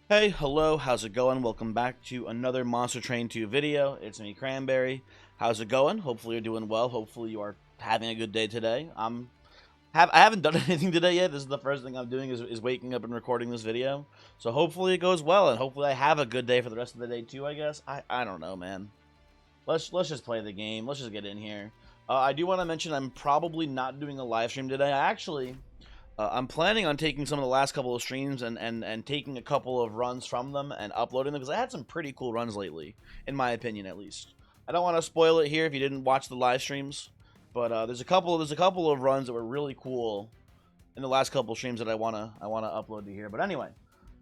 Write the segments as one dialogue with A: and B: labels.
A: Hey, hello, how's it going? Welcome back to another Monster Train 2 video. It's me, Cranberry. How's it going? Hopefully you're doing well. Hopefully you are having a good day today. I haven't done anything today yet. This is the first thing I'm doing is waking up and recording this video. So hopefully it goes well, and hopefully I have a good day for the rest of the day too, I guess. I don't know, man. Let's just play the game. Let's just get in here. I do want to mention I'm probably not doing a live stream today. I'm planning on taking some of the last couple of streams and taking a couple of runs from them and uploading them because I had some pretty cool runs lately, in my opinion at least. I don't want to spoil it here if you didn't watch the live streams, but there's a couple of runs that were really cool in the last couple of streams that I wanna upload to here. But anyway,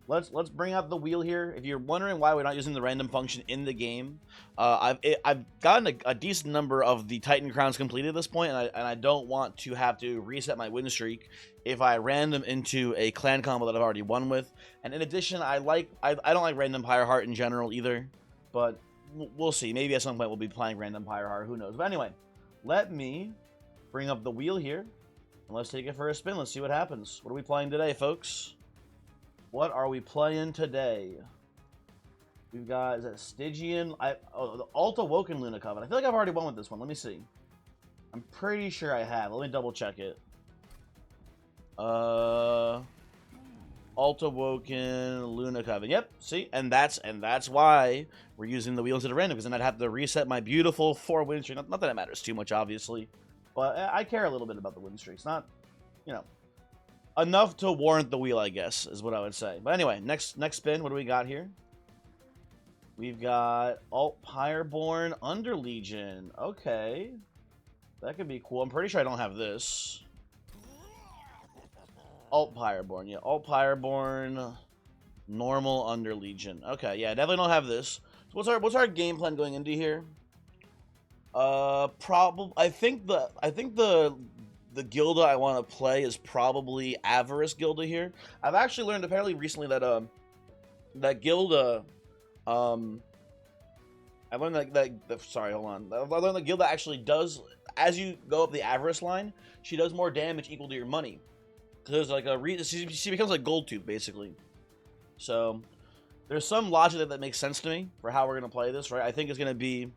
A: let's bring out the wheel here. If you're wondering why we're not using the random function in the game, I've gotten a decent number of the Titan crowns completed at this point, and I don't want to have to reset my win streak if I random into a clan combo that I've already won with. And in addition, I don't like random Pyre Heart in general either, but we'll see. Maybe at some point we'll be playing random Pyre Heart. Who knows? But anyway, let me bring up the wheel here, and let's take it for a spin. Let's see what happens. What are we playing today, folks? What are we playing today? We've got, is that Stygian? The Alta Woken Luna Coven. I feel like I've already won with this one. Let me see. I'm pretty sure I have. Let me double check it. Alta Woken Luna Coven. Yep, see? And that's why we're using the wheel instead of random, because then I'd have to reset my beautiful 4 win streak. Not that it matters too much, obviously. But I care a little bit about the win streaks. Not, you know, enough to warrant the wheel, I guess, is what I would say. But anyway, next spin, what do we got here? We've got Alt Pyreborn Under Legion. Okay. That could be cool. I'm pretty sure I don't have this. Alt Pyreborn. Yeah, Alt Pyreborn Normal Under Legion. Okay, yeah, definitely don't have this. So what's our game plan going into here? I think the Gilda I want to play is probably Avarice Gilda here. I've actually learned apparently recently that that Gilda I learned that sorry, hold on. I learned that Gilda actually does, as you go up the Avarice line, she does more damage equal to your money. There's like she becomes like Gold Tooth basically. So there's some logic that makes sense to me for how we're gonna play this, right? I think it's gonna be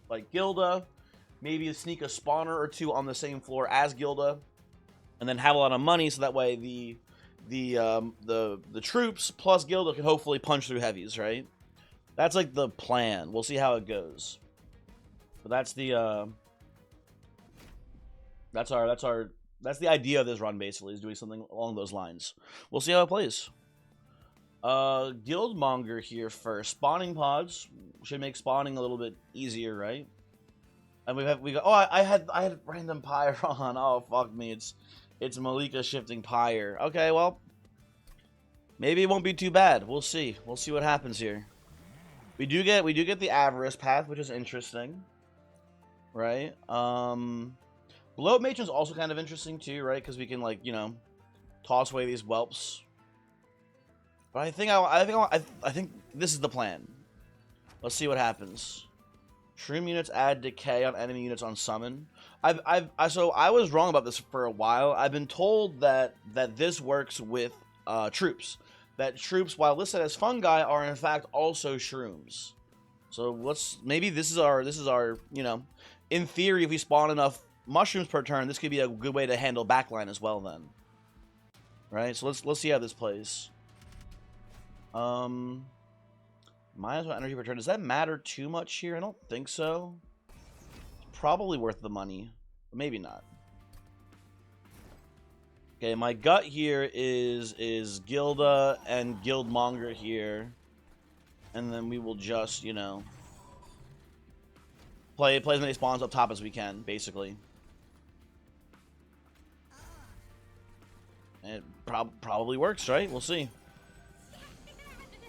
A: like Gilda, maybe sneak a spawner or two on the same floor as Gilda, and then have a lot of money so that way the troops plus Gilda can hopefully punch through heavies, right? That's like the plan. We'll see how it goes. But that's the that's the idea of this run basically, is doing something along those lines. We'll see how it plays. Guildmonger here first. Spawning pods should make spawning a little bit easier, right? And we got oh I had random pyre on. Oh fuck me, it's Malika shifting pyre. Okay, well, maybe it won't be too bad. We'll see. We'll see what happens here. We do get the Avarice path, which is interesting, right? Bloat Matron's also kind of interesting too, right? Because we can, like, you know, toss away these whelps. But I think this is the plan. Let's see what happens. Shroom units add decay on enemy units on summon. So I was wrong about this for a while. I've been told that this works with troops. That troops, while listed as fungi, are in fact also shrooms. So maybe this is our you know, in theory, if we spawn enough mushrooms per turn, this could be a good way to handle backline as well then. Right? So let's see how this plays. Minus 1 energy per turn. Does that matter too much here? I don't think so. It's probably worth the money. But maybe not. Okay, my gut here is Gilda and Guildmonger here. And then we will just, you know, play as many spawns up top as we can, basically. And it probably works, right? We'll see.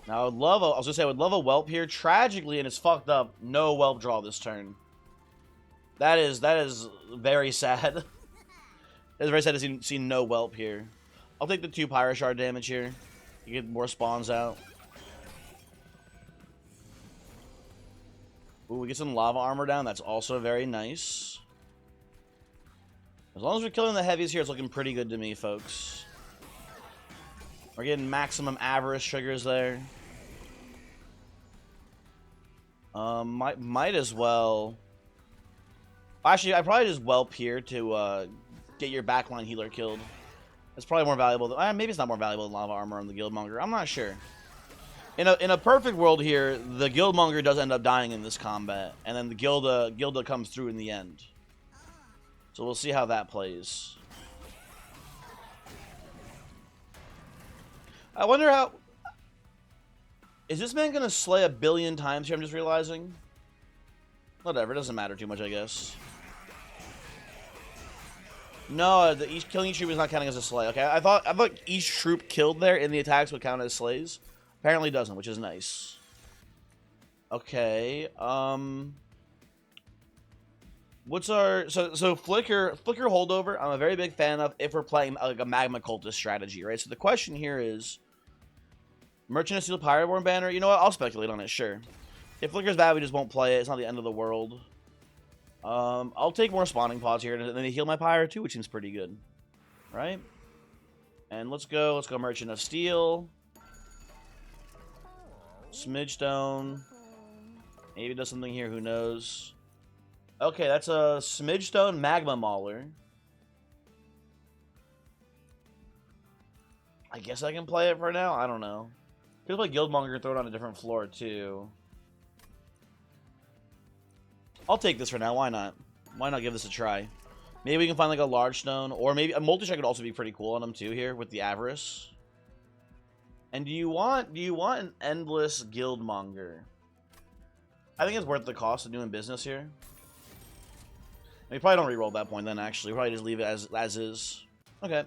A: Now, I was gonna say, I would love a whelp here. Tragically, and it's fucked up, no whelp draw this turn. That is very sad. It's very sad to see no whelp here. I'll take the 2 Pyro Shard damage here. You get more spawns out. Ooh, we get some lava armor down. That's also very nice. As long as we're killing the heavies here, it's looking pretty good to me, folks. We're getting maximum avarice triggers there. Might as well. Actually, I probably just whelp here to get your backline healer killed. It's probably more valuable. Maybe it's not more valuable than lava armor on the Guildmonger. I'm not sure. In a perfect world here, the Guildmonger does end up dying in this combat, and then the Gilda comes through in the end. So we'll see how that plays. I wonder how... Is this man gonna slay 1 billion times here? I'm just realizing. Whatever, it doesn't matter too much, I guess. No, killing each troop is not counting as a slay. Okay, I thought each troop killed there in the attacks would count as slays. Apparently doesn't, which is nice. Okay, what's our so flicker holdover? I'm a very big fan of if we're playing like a magma cultist strategy, right? So the question here is, Merchant of Steel Pyroborn banner. You know what? I'll speculate on it. Sure. If flicker's bad, we just won't play it. It's not the end of the world. I'll take more spawning pods here, and then they heal my pyro too, which seems pretty good, right? And let's go Merchant of Steel. Smidgestone. Maybe does something here, who knows? Okay, that's a Smidgestone Magma Mauler. I guess I can play it for now. I don't know. Could play Guildmonger and throw it on a different floor too. I'll take this for now. Why not? Why not give this a try? Maybe we can find like a large stone, or maybe a multi-strike could also be pretty cool on them too here with the avarice. And do you want an endless Guildmonger? I think it's worth the cost of doing business here. We probably don't reroll that point then. Actually, we'll probably just leave it as is. Okay.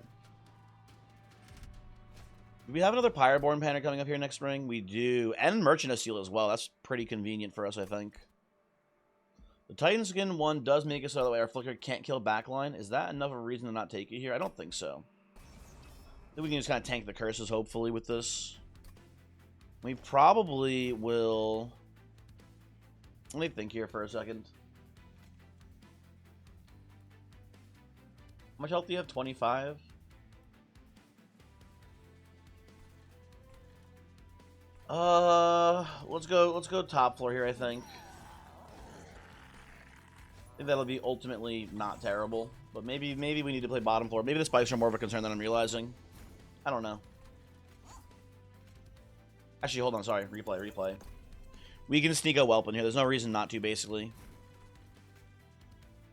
A: Do we have another Pyroborn banner coming up here next ring? We do, and Merchant of Steel as well. That's pretty convenient for us, I think. The Titan Skin one does make it so that way our flicker can't kill backline. Is that enough of a reason to not take it here? I don't think so. I think we can just kind of tank the curses, hopefully, with this. We probably will... Let me think here for a second. How much health do you have? 25? Let's go top floor here, I think. I think that'll be ultimately not terrible. But maybe we need to play bottom floor. Maybe the spikes are more of a concern than I'm realizing. I don't know. Actually, hold on. Sorry. Replay. We can sneak a whelp in here. There's no reason not to, basically.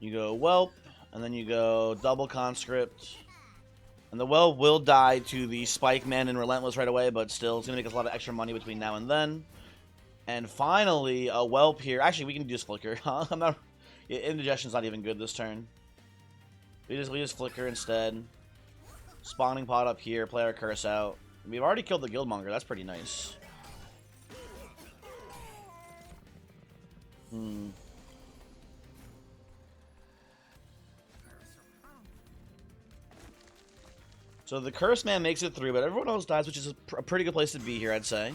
A: You go whelp, and then you go double conscript. And the whelp will die to the Spike Man and Relentless right away, but still, it's going to make us a lot of extra money between now and then. And finally, a whelp here. Actually, we can just flicker. I'm not... Indigestion's not even good this turn. We just flicker instead. Spawning pod up here, play our curse out. We've already killed the Guildmonger, that's pretty nice. So the Curse Man makes it through, but everyone else dies, which is a pretty good place to be here, I'd say.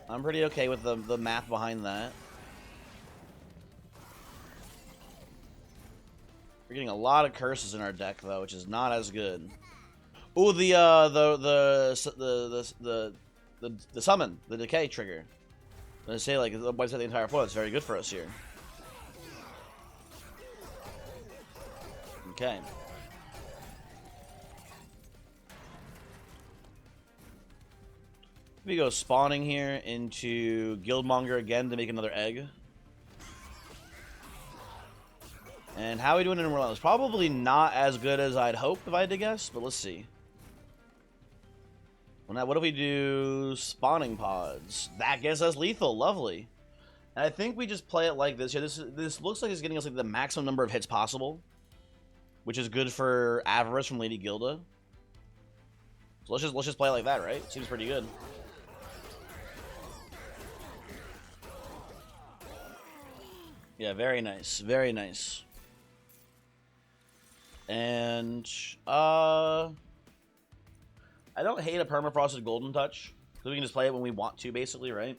A: I'm pretty okay with the math behind that. We're getting a lot of curses in our deck, though, which is not as good. Ooh, the summon, the decay trigger. I say like it wipes out the entire floor. That's very good for us here. Okay. We go spawning here into Guildmonger again to make another egg. And how are we doing in Relentless? Probably not as good as I'd hope if I had to guess, but let's see. Well, now what if we do spawning pods? That gets us lethal. Lovely. And I think we just play it like this here. This looks like it's getting us like the maximum number of hits possible, which is good for Avarice from Lady Gilda. So let's just play it like that, right? Seems pretty good. Yeah, very nice. Very nice. And, I don't hate a permafrosted golden touch, because we can just play it when we want to, basically, right?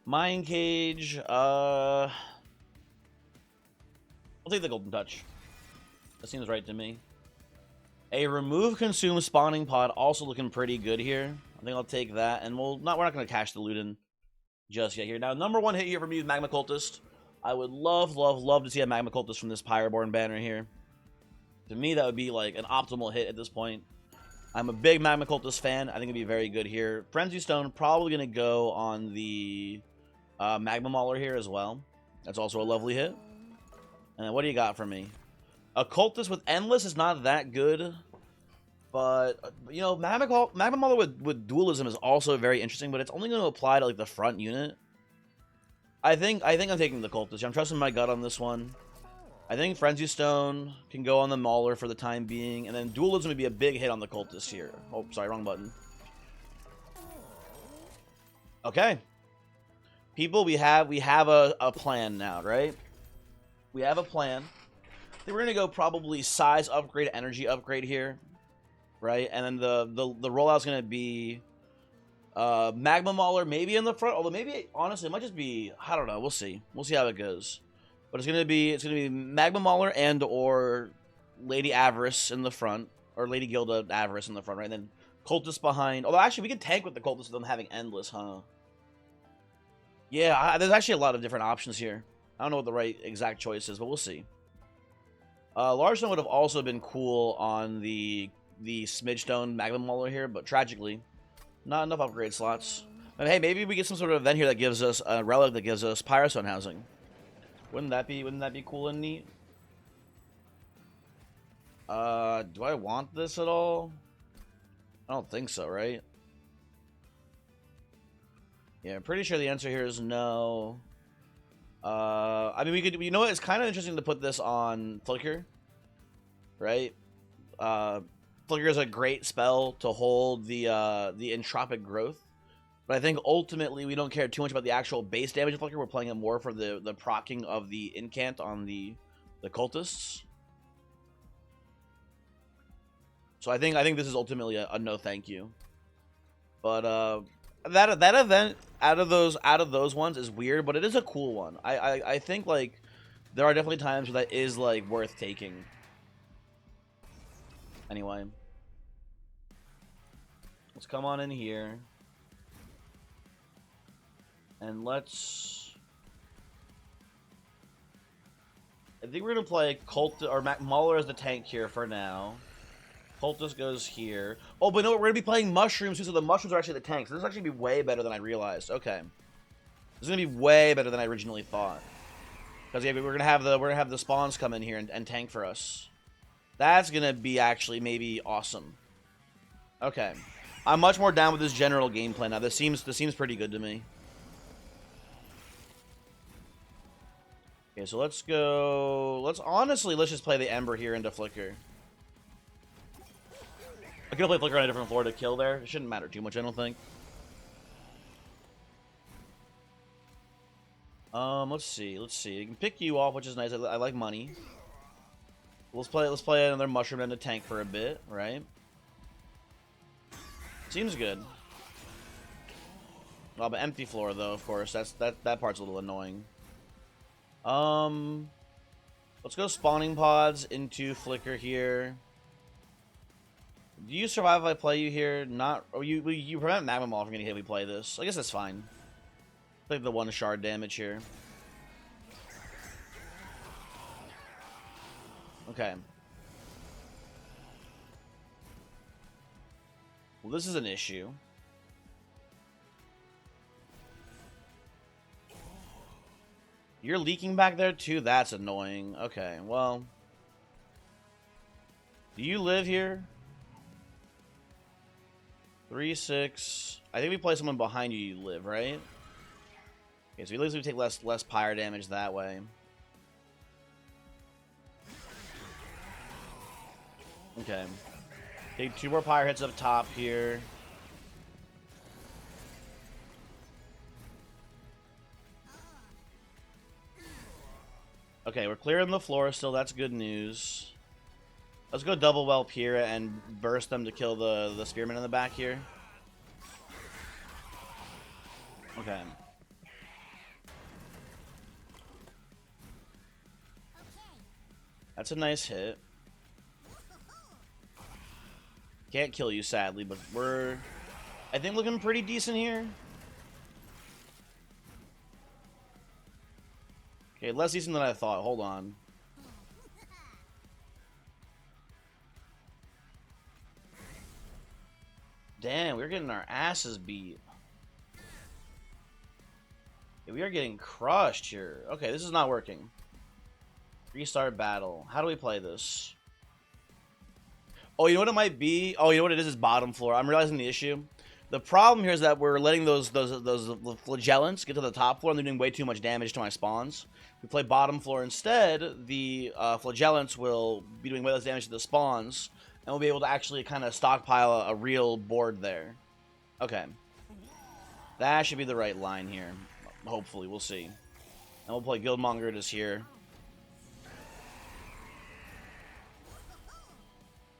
A: Mind Cage, I'll take the golden touch. That seems right to me. A remove consume spawning pod also looking pretty good here. I think I'll take that, and we're not going to cash the loot in just yet here. Now, number one hit here for me is Magma Cultist. I would love, love, love to see a Magma Cultist from this Pyroborn banner here. To me, that would be like an optimal hit at this point. I'm a big Magma Cultist fan. I think it'd be very good here. Frenzy Stone probably going to go on the Magma Mauler here as well. That's also a lovely hit. And then what do you got for me? A Cultist with Endless is not that good. But, you know, Magma Mauler with Dualism is also very interesting, but it's only going to apply to, like, the front unit. I think I'm taking the Cultist. I'm trusting my gut on this one. I think Frenzy Stone can go on the Mauler for the time being, and then Dualism would be a big hit on the Cultist here. Oh, sorry, wrong button. Okay. People, we have a plan now, right? We have a plan. I think we're going to go probably size upgrade, energy upgrade here. Right, and then the rollout's gonna be Magma Mauler maybe in the front, although maybe honestly it might just be, I don't know, we'll see how it goes. But it's gonna be Magma Mauler and or Lady Avarice in the front, or Lady Gilda Avarice in the front, right? And then Cultist behind. Although actually we could tank with the Cultist with them having Endless, huh? Yeah, there's actually a lot of different options here. I don't know what the right exact choice is, but we'll see. Large Stone would have also been cool on the Smidgestone Magma Mauler here, but tragically, not enough upgrade slots. And hey, maybe we get some sort of event here that gives us a relic that gives us Pyrostone housing. Wouldn't that be cool and neat? Do I want this at all? I don't think so, right? Yeah, I'm pretty sure the answer here is no. I mean, we could, you know what? It's kind of interesting to put this on Flicker, right? Flicker is a great spell to hold the entropic growth, but I think ultimately we don't care too much about the actual base damage of Flicker. We're playing it more for the proccing of the incant on the cultists. So I think this is ultimately a no thank you. But that event out of those ones is weird, but it is a cool one. I think like there are definitely times where that is like worth taking. Anyway. Let's come on in here. And let's... I think we're going to play Mauler as the tank here for now. Cultist goes here. Oh, but no, we're going to be playing Mushrooms too, so the Mushrooms are actually the tanks. This is actually going to be way better than I realized. Okay. This is going to be way better than I originally thought. Because yeah, we're going to have the spawns come in here and tank for us. That's going to be actually maybe awesome. Okay. I'm much more down with this general game plan now. This seems pretty good to me. Okay, so let's go. Let's just play the Ember here into Flicker. I could play Flicker on a different floor to kill there. It shouldn't matter too much, I don't think. Let's see. You can pick you off, which is nice. I like money. Let's play another Mushroom and a tank for a bit, right? Seems good. Oh, but empty floor though, of course. That part's a little annoying. Let's go spawning pods into Flicker here. Do you survive if I play you here? Not. Oh, you prevent Magma Mauler from getting hit if we play this. I guess that's fine. Take the 1 shard damage here. Okay. Well, this is an issue. You're leaking back there too? That's annoying. Okay, well. Do you live here? 3, 6. I think we play someone behind you, you live, right? Okay, so at least we take less pyre damage that way. Okay. Take 2 more pyre hits up top here. Okay, we're clearing the floor still. That's good news. Let's go double whelp here and burst them to kill the spearman in the back here. Okay. That's a nice hit. Can't kill you, sadly, but we're, I think, looking pretty decent here. Okay, less decent than I thought. Hold on. Damn, we're getting our asses beat. Yeah, we are getting crushed here. Okay, this is not working. Restart battle. How do we play this? Oh, you know what it might be? Oh, you know what it is? It's bottom floor. I'm realizing the issue. The problem here is that we're letting those flagellants get to the top floor, and they're doing way too much damage to my spawns. If we play bottom floor instead, the flagellants will be doing way less damage to the spawns, and we'll be able to actually kind of stockpile a real board there. Okay. That should be the right line here. Hopefully, we'll see. And we'll play Guildmonger just here.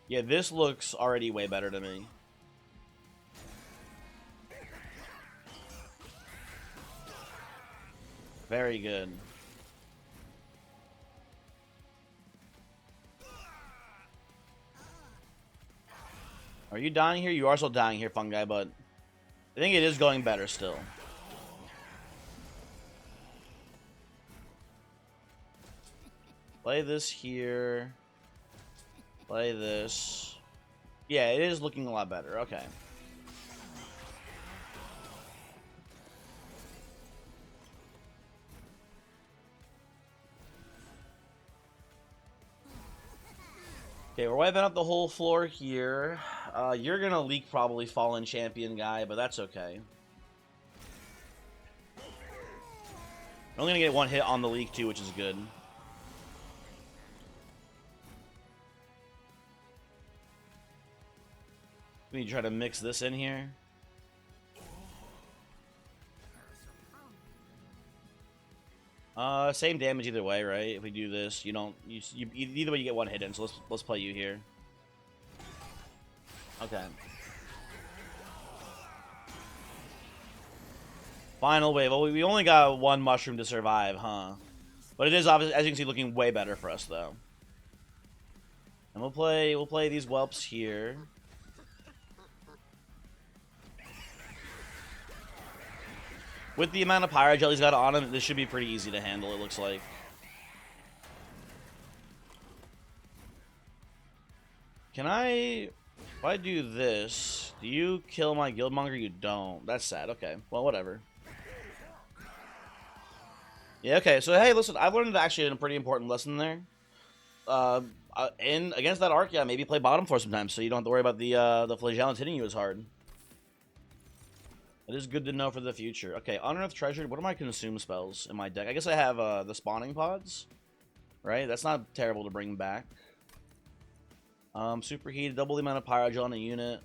A: Yeah, this looks already way better to me. Very good. Are you dying here? You are still dying here, Fungi, but I think it is going better still. Play this here. Play this. Yeah, it is looking a lot better. Okay. Okay, we're wiping up the whole floor here. You're gonna leak probably Fallen Champion guy, but that's okay. We're only gonna get one hit on the leak too, which is good. We need to try to mix this in here. Same damage either way, right? If we do this, you don't. You either way you get one hit in. So let's play you here. Okay. Final wave. Well, we only got one mushroom to survive, huh? But it is obviously, as you can see, looking way better for us though. And we'll play these whelps here. With the amount of Pyro Gel he's got on him, this should be pretty easy to handle, it looks like. Can I... If I do this, do you kill my Guildmonger? You don't. That's sad. Okay. Well, whatever. Yeah, okay. So, hey, listen, I've learned actually a pretty important lesson there. Against that arc, yeah, maybe play bottom floor sometimes so you don't have to worry about the flagellants hitting you as hard. It is good to know for the future. Okay, Unearthed Treasure. What are my consume spells in my deck? I guess I have the spawning pods. Right? That's not terrible to bring back. Superheat, double the amount of Pyrogel on a unit.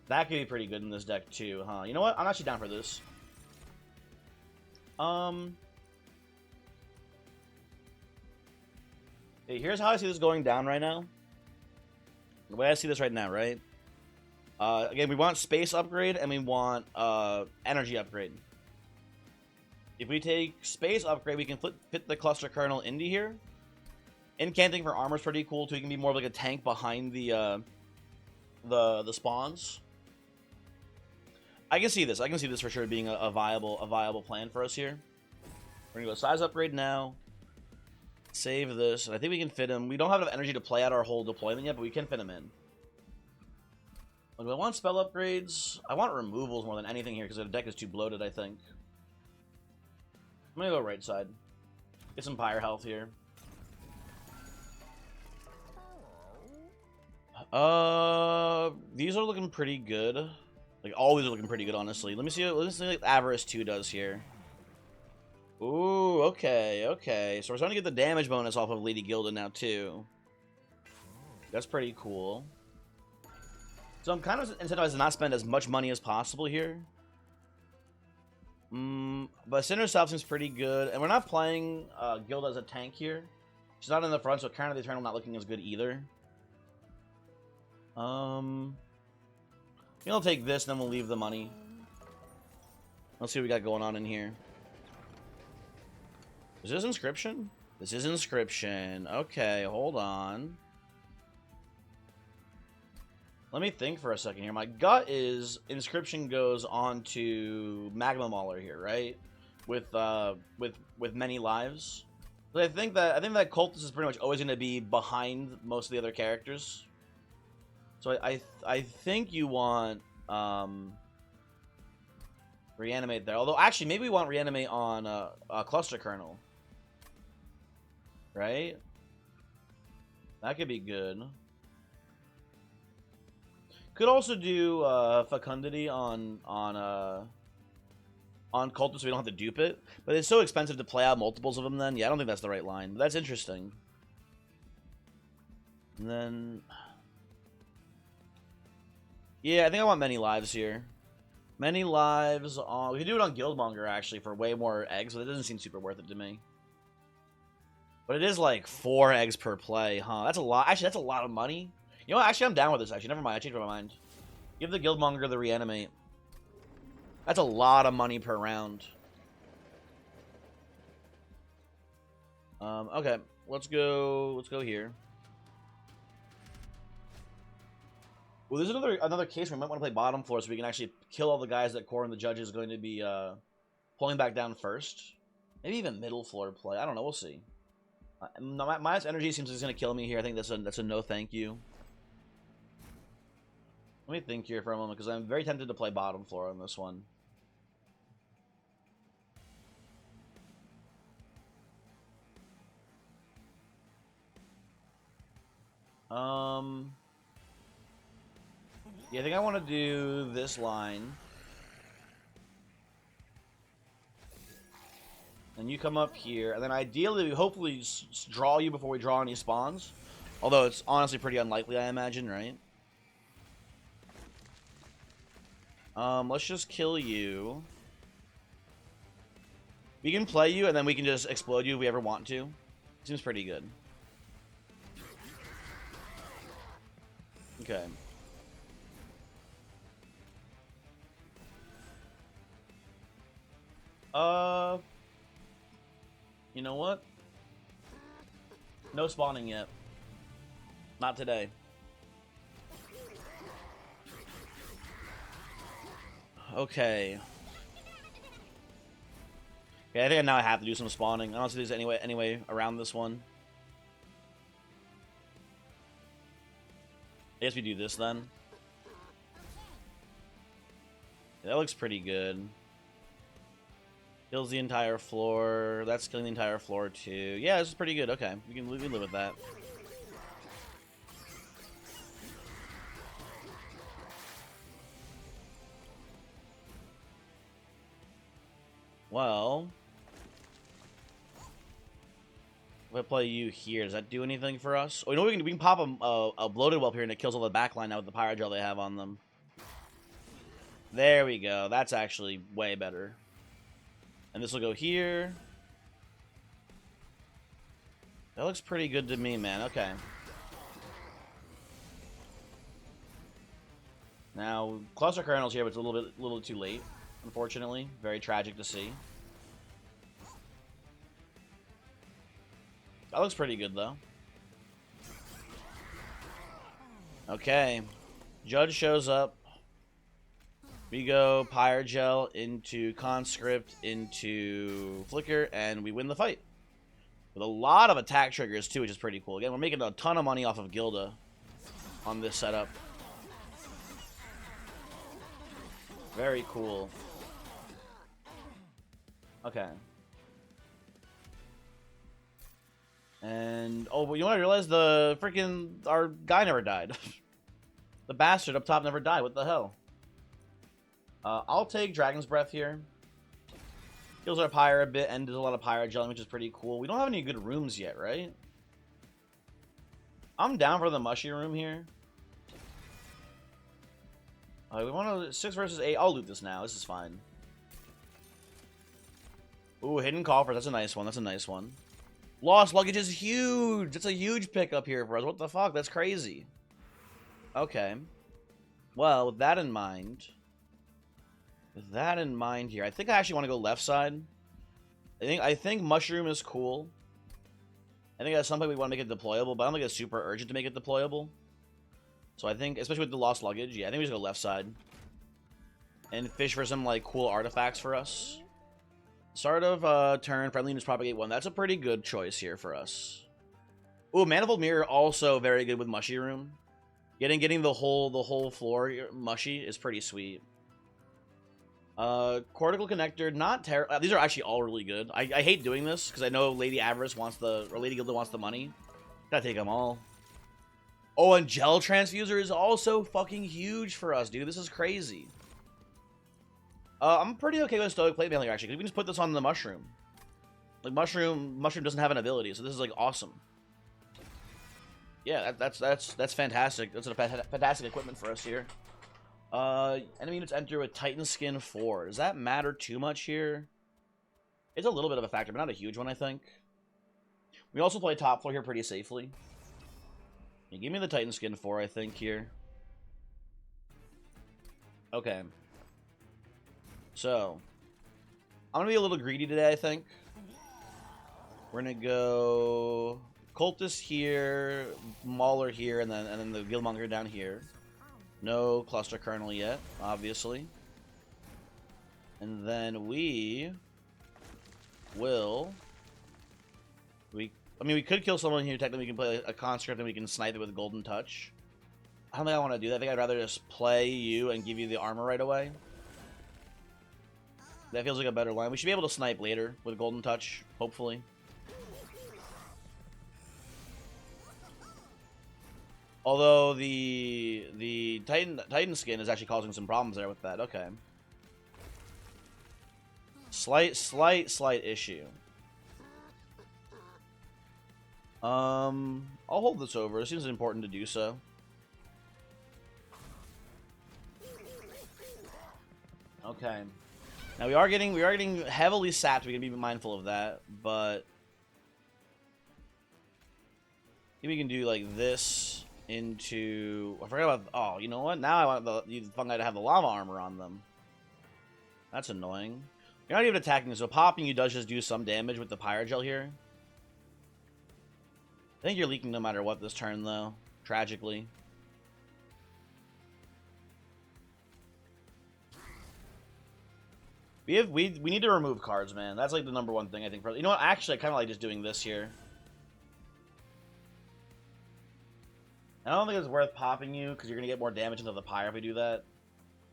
A: That could be pretty good in this deck too, huh? You know what? I'm actually down for this. Hey, here's how I see this going down right now. The way I see this right now, right? Again, we want space upgrade and we want energy upgrade. If we take space upgrade, we can fit the cluster kernel into here. Incanting for armor is pretty cool too. You can be more of like a tank behind the spawns. I can see this. I can see this for sure being a viable plan for us here. We're gonna go size upgrade now. Save this, and I think we can fit him. We don't have enough energy to play out our whole deployment yet, but we can fit him in. Do I want spell upgrades? I want removals more than anything here because the deck is too bloated, I think. I'm gonna go right side. Get some pyre health here. These are looking pretty good. Like, all these are looking pretty good, honestly. Let me see what Avarice 2 does here. Ooh, okay, okay. So we're starting to get the damage bonus off of Lady Gilda now, too. That's pretty cool. So I'm kind of incentivized to not spend as much money as possible here. But Cinder Self seems pretty good. And we're not playing Gilda as a tank here. She's not in the front, so Crown of the Eternal not looking as good either. I'll take this, and then we'll leave the money. Let's see what we got going on in here. Is this Inscription? This is Inscription. Okay, hold on. Let me think for a second here. My gut is Inscription goes on to Magma Mauler here, right? With many lives. But I think that Cultist is pretty much always going to be behind most of the other characters. So I think you want Reanimate there. Although actually maybe we want Reanimate on a Cluster Kernel. Right? That could be good. Could also do Fecundity on Cultist so we don't have to dupe it. But it's so expensive to play out multiples of them then. Yeah, I don't think that's the right line. But that's interesting. And then... yeah, I think I want many lives here. Many lives on... we could do it on Guildmonger, actually, for way more eggs, but it doesn't seem super worth it to me. But it is like 4 eggs per play, huh? That's a lot. Actually, that's a lot of money. You know what? Actually, I'm down with this, actually. Never mind. I changed my mind. Give the Guildmonger the Reanimate. That's a lot of money per round. Okay. Let's go here. Well, there's another case where we might want to play bottom floor so we can actually kill all the guys that Core and the Judge is going to be pulling back down first. Maybe even middle floor play. I don't know. We'll see. My energy seems like it's going to kill me here. I think that's a no thank you. Let me think here for a moment because I'm very tempted to play bottom floor on this one. Yeah, I think I want to do this line. And you come up here, and then ideally, hopefully, draw you before we draw any spawns. Although it's honestly pretty unlikely, I imagine, right? Let's just kill you. We can play you, and then we can just explode you if we ever want to. Seems pretty good. Okay. You know what? No spawning yet. Not today. Okay. Okay, I think now I have to do some spawning. I don't see there's any way around this one. I guess we do this then. Yeah, that looks pretty good. Kills the entire floor. That's killing the entire floor too. Yeah, this is pretty good. Okay, we can live with that. Well, if I play you here, does that do anything for us? Oh, you know what we can pop a bloated whelp here and it kills all the backline now with the pyrogel they have on them. There we go. That's actually way better. And this will go here. That looks pretty good to me, man. Okay. Now, Cluster Kernel's here, but it's a little too late, unfortunately. Very tragic to see. That looks pretty good, though. Okay. Judge shows up. We go Pyrogel into Conscript into Flicker, and we win the fight. With a lot of attack triggers, too, which is pretty cool. Again, we're making a ton of money off of Gilda on this setup. Very cool. Okay. And, oh, but you know what? I realized our guy never died. The bastard up top never died. What the hell? I'll take Dragon's Breath here. Kills our Pyre a bit, and does a lot of Pyrogelling, which is pretty cool. We don't have any good rooms yet, right? I'm down for the mushy room here. We want to 6 versus 8. I'll loot this now. This is fine. Ooh, Hidden Coffers. That's a nice one. That's a nice one. Lost Luggage is huge. It's a huge pickup here for us. What the fuck? That's crazy. Okay. Well, with that in mind... here, I think I actually want to go left side. I think Mushroom is cool. I think at some point we want to make it deployable, but I don't think it's super urgent to make it deployable. So I think, especially with the lost luggage, yeah, I think we just go left side. And fish for some, like, cool artifacts for us. Start of turn, friendliness propagate 1. That's a pretty good choice here for us. Ooh, Manifold Mirror also very good with Mushy Room. Getting the whole floor mushy is pretty sweet. Cortical Connector, not terrible. These are actually all really good. I hate doing this because I know Lady Avarice wants the, or Lady Gilda wants the money. Gotta take them all. Oh, and Gel Transfuser is also fucking huge for us, dude. This is crazy. I'm pretty okay with Stoic Plate Mail here, actually, because we can just put this on the Mushroom. Like, Mushroom doesn't have an ability, so this is, like, awesome. Yeah, that's fantastic. That's a fantastic equipment for us here. Enemy units enter with Titan Skin 4. Does that matter too much here? It's a little bit of a factor, but not a huge one, I think. We also play top floor here pretty safely. Yeah, give me the Titan Skin 4, I think, here. Okay. So, I'm going to be a little greedy today, I think. We're going to go Cultist here, Mauler here, and then the Guildmonger down here. No Cluster Kernel yet, obviously. And then we will... I mean, we could kill someone here. Technically, we can play a Conscript and we can snipe it with Golden Touch. I don't think I want to do that. I think I'd rather just play you and give you the armor right away. That feels like a better line. We should be able to snipe later with Golden Touch, hopefully. Although the Titan Skin is actually causing some problems there with that. Okay. Slight issue. I'll hold this over. It seems important to do so. Okay. Now we are getting heavily sapped. We can be mindful of that, but maybe we can do like this into. I forgot about. Oh, you know what? Now I want the fungi to have the lava armor on them. That's annoying. You're not even attacking, so popping you does just do some damage with the Pyrogel here. I think you're leaking no matter what this turn, though. Tragically. We need to remove cards, man. That's like the #1 thing I think. You know what? Actually, I kind of like just doing this here. I don't think it's worth popping you because you're gonna get more damage into the pyre if we do that.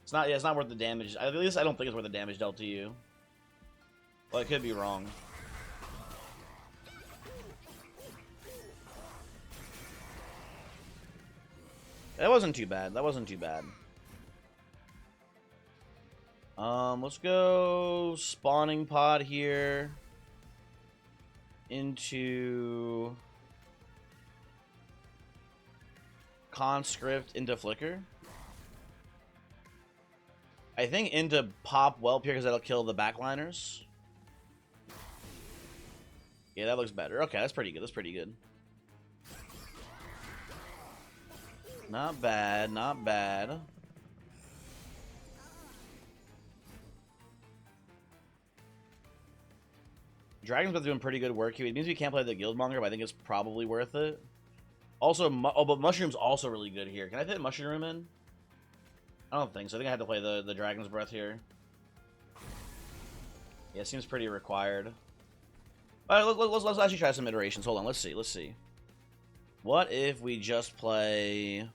A: It's not. Yeah, it's not worth the damage. At least I don't think it's worth the damage dealt to you. Well, I could be wrong. That wasn't too bad. That wasn't too bad. Let's go spawning pod here into conscript into flicker. I think into pop whelp here because that'll kill the backliners. Yeah, that looks better. Okay, that's pretty good. That's pretty good. Not bad, not bad. Dragon's been doing pretty good work here. It means we can't play the Guildmonger, but I think it's probably worth it. Also, but Mushroom's also really good here. Can I fit Mushroom in? I don't think so. I think I have to play the Dragon's Breath here. Yeah, it seems pretty required. Alright, let's actually try some iterations. Hold on, let's see. What if we just play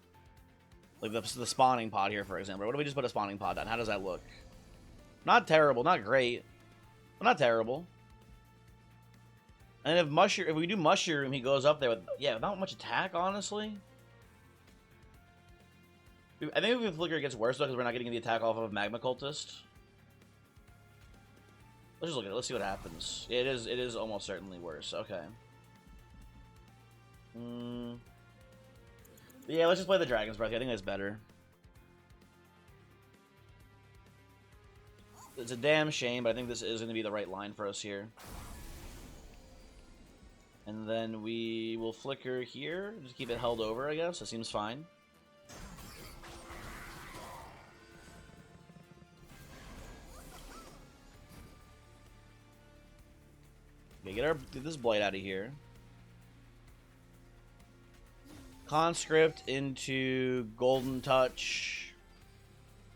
A: like the spawning pod here, for example? What if we just put a spawning pod down? How does that look? Not terrible, not great, but not terrible. And if we do Mushroom, he goes up there with not much attack, honestly. I think if Flicker gets worse though, because we're not getting the attack off of Magma Cultist. Let's just look at it. Let's see what happens. Yeah, it is almost certainly worse. Okay. Yeah, let's just play the Dragon's Breath. I think that's better. It's a damn shame, but I think this is going to be the right line for us here. And then we will flicker here. Just keep it held over, I guess. It seems fine. Okay, get this blight out of here. Conscript into Golden Touch.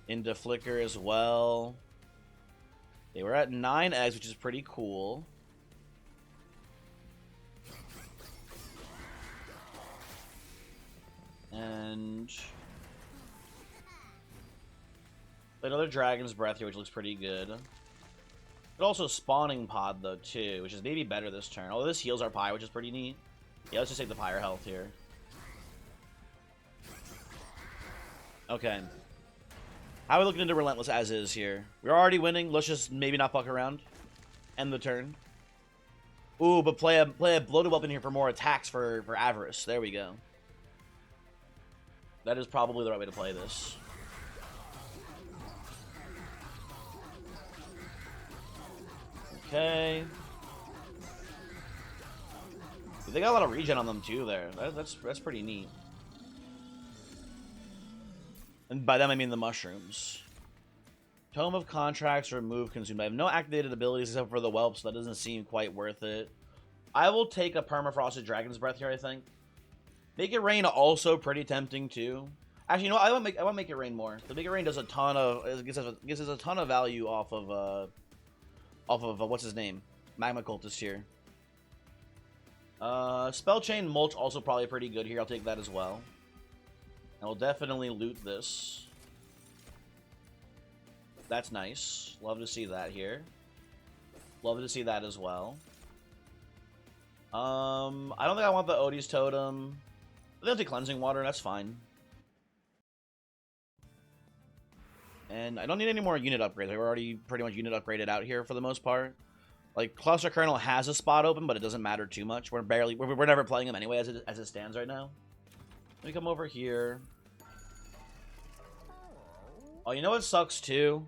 A: Into Flicker as well. They were at 9 eggs, which is pretty cool. And another Dragon's Breath here, which looks pretty good. But also Spawning Pod, though, too, which is maybe better this turn. Although this heals our Pyre, which is pretty neat. Yeah, let's just take the Pyre health here. Okay. How are we looking into Relentless as is here? We're already winning. Let's just maybe not fuck around. End the turn. Ooh, but play a bloated weapon here for more attacks for Avarice. There we go. That is probably the right way to play this. Okay. They got a lot of regen on them too there. That's pretty neat. And by them I mean the mushrooms. Tome of Contracts, remove consumed. I have no activated abilities except for the Whelp, so that doesn't seem quite worth it. I will take a Permafrosted Dragon's Breath here, I think. Make It Rain also pretty tempting too. Actually, you know what? I want Make It Rain more. The Make It Rain does a ton of gives us a ton of value off of what's his name? Magma Cultist here. Spell Chain Mulch also probably pretty good here. I'll take that as well. And we'll definitely loot this. That's nice. Love to see that here. Love to see that as well. I don't think I want the Odie's Totem. They'll take Cleansing Water, that's fine. And I don't need any more unit upgrades. We're already pretty much unit upgraded out here for the most part. Like, Cluster Kernel has a spot open, but it doesn't matter too much. We're never playing him anyway as it stands right now. Let me come over here. Oh, you know what sucks too?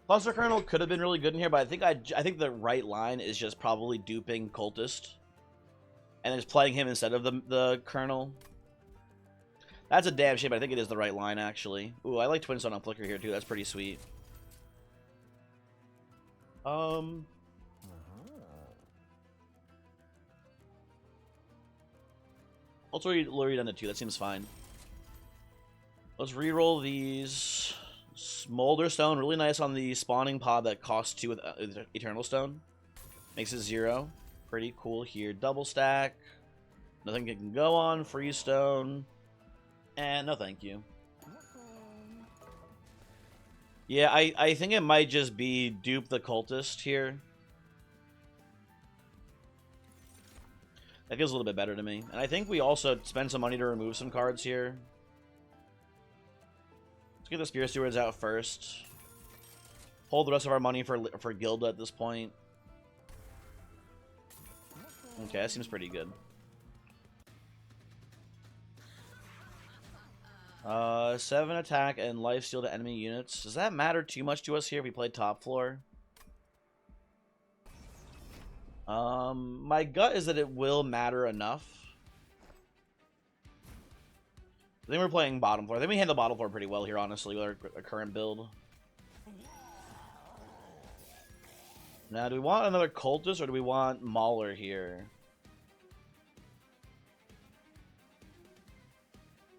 A: Cluster Kernel could have been really good in here, but I think the right line is just probably duping Cultist. And then just playing him instead of the Kernel. That's a damn shame, but I think it is the right line, actually. Ooh, I like Twin Stone on Flicker here, too. That's pretty sweet. Let's lower you down to 2. That seems fine. Let's reroll these. Smolder Stone, really nice on the Spawning Pod that costs 2 with Eternal Stone. Makes it 0. Pretty cool here. Double stack. Nothing can go on. Freestone. And no thank you. Yeah, I think it might just be dupe the Cultist here. That feels a little bit better to me. And I think we also spend some money to remove some cards here. Let's get the Spear Stewards out first. Hold the rest of our money for Gilda at this point. Okay, that seems pretty good. 7 attack and lifesteal to enemy units. Does that matter too much to us here if we play top floor? My gut is that it will matter enough. I think we're playing bottom floor. I think we handle bottom floor pretty well here, honestly, with our current build. Now, do we want another Cultist or do we want Mauler here?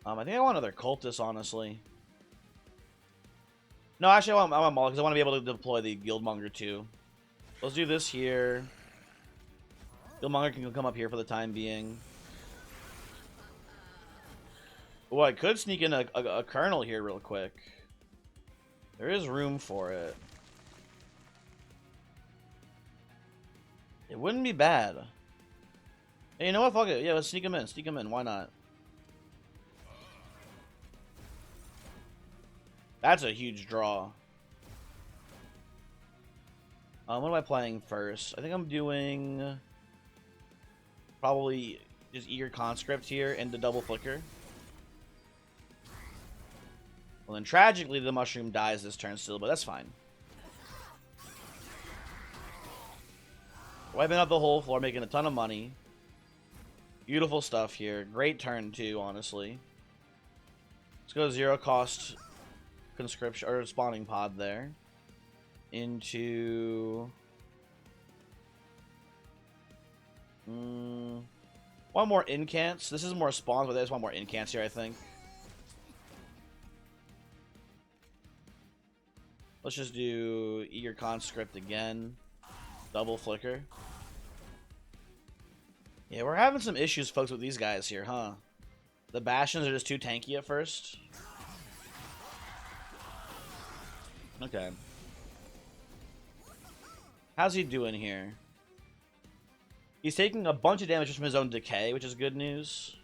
A: I think I want another Cultist, honestly. No, actually, I want Mauler because I want to be able to deploy the Guildmonger too. Let's do this here. Guildmonger can come up here for the time being. Oh, I could sneak in a Kernel here real quick. There is room for it. It wouldn't be bad. Hey, you know what? Fuck it. Yeah, let's sneak him in. Sneak him in. Why not? That's a huge draw. What am I playing first? I think I'm doing probably just Eager Conscript here into double Flicker. Well, then tragically the mushroom dies this turn still, but that's fine. Wiping out the whole floor, making a ton of money. Beautiful stuff here. Great turn too, honestly. Let's go 0 cost conscription or spawning pod there. Into One more incants. This is more spawns, but I just want more incants here, I think. Let's just do Eager Conscript again. Double Flicker. Yeah, we're having some issues, folks, with these guys here, huh? The Bastions are just too tanky at first. Okay. How's he doing here? He's taking a bunch of damage just from his own decay, which is good news.